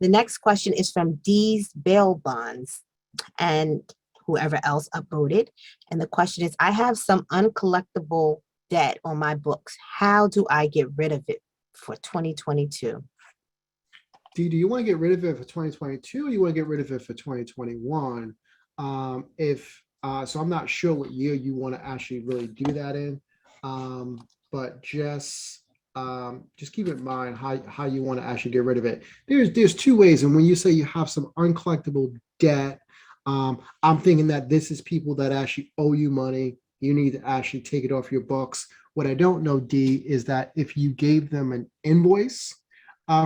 The next question is from D's Bailbonds and whoever else upvoted. And the question is, I have some uncollectible debt on my books. How do I get rid of it for 2022? D, do you want to get rid of it for 2022 or you want to get rid of it for 2021? So I'm not sure what year you want to actually really do that in, but just keep in mind how you want to actually get rid of it. There's two ways, and when you say you have some uncollectible debt, I'm thinking that this is people that actually owe you money. You need to actually take it off your books. What I don't know, D, is that if you gave them an invoice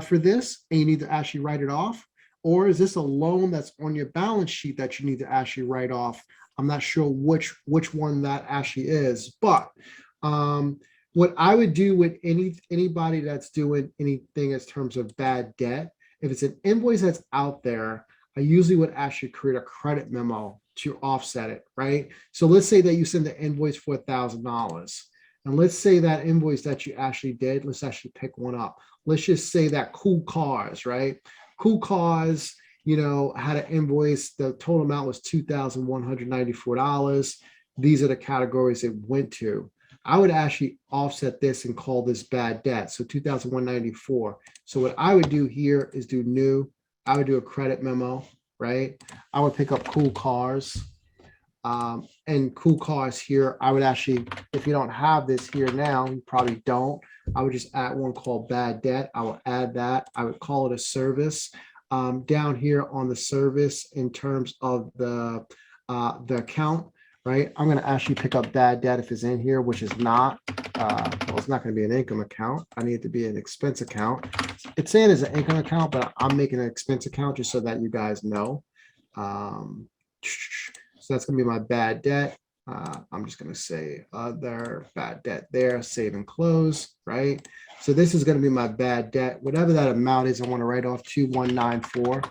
for this and you need to actually write it off, or is this a loan that's on your balance sheet that you need to actually write off? I'm not sure which one that actually is, but what I would do with anybody that's doing anything in terms of bad debt, if it's an invoice that's out there, I usually would actually create a credit memo to offset it, right? So let's say that you send the invoice for $1,000. And let's say that invoice that you actually did, let's actually pick one up. Let's just say that Cool Cars, right? Cool Cars, had an invoice. The total amount was $2,194. These are the categories it went to. I would actually offset this and call this bad debt. So $2,194. So what I would do here is do new. I would do a credit memo, right? I would pick up Cool Cars. And Cool Cars here, I would actually, if you don't have this here now, you probably don't, I would just add one called bad debt. I will add that. I would call it a service. Down here on the service in terms of the account, right? I'm going to actually pick up bad debt if it's in here, which is not, it's not going to be an income account. I need it to be an expense account. It's saying it's an income account, but I'm making an expense account just so that you guys know. So that's going to be my bad debt. I'm just going to say other bad debt there, save and close, right? So this is going to be my bad debt. Whatever that amount is, I want to write off 2194.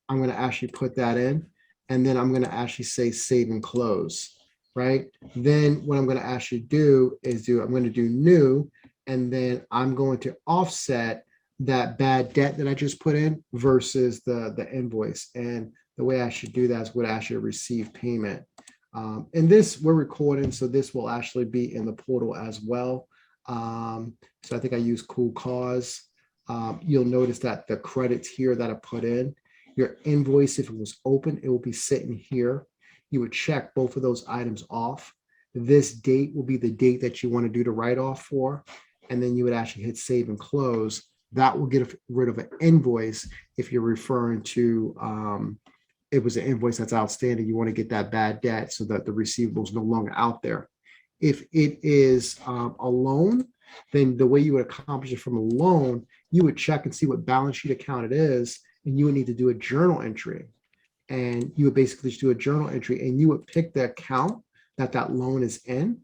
I'm going to actually put that in. And then I'm going to actually say save and close, right? Then what I'm going to actually do is I'm going to do new. And then I'm going to offset that bad debt that I just put in versus the invoice. And the way I should do that is would actually receive payment. And this we're recording, so this will actually be in the portal as well. So I think I use Cool Cars. You'll notice that the credits here that I put in, your invoice, if it was open, it will be sitting here. You would check both of those items off. This date will be the date that you want to do the write-off for. And then you would actually hit save and close. That will get rid of an invoice if you're referring to it was an invoice that's outstanding. You want to get that bad debt so that the receivable is no longer out there. If it is a loan, then the way you would accomplish it from a loan, you would check and see what balance sheet account it is, and you would need to do a journal entry. And you would basically just do a journal entry, and you would pick the account that loan is in.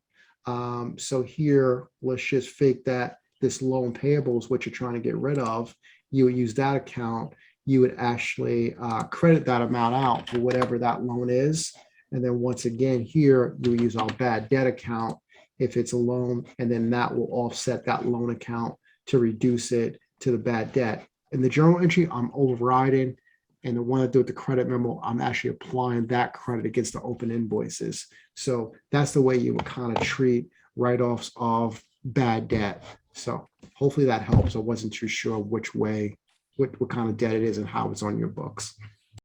So here, let's just fake that this loan payable is what you're trying to get rid of. You would use that account. You would actually credit that amount out for whatever that loan is. And then once again, here, you use our bad debt account if it's a loan, and then that will offset that loan account to reduce it to the bad debt. In the journal entry, I'm overriding, and the one I do with the credit memo, I'm actually applying that credit against the open invoices. So that's the way you would kind of treat write-offs of bad debt. So hopefully that helps. I wasn't too sure which way, what kind of debt it is and how it's on your books.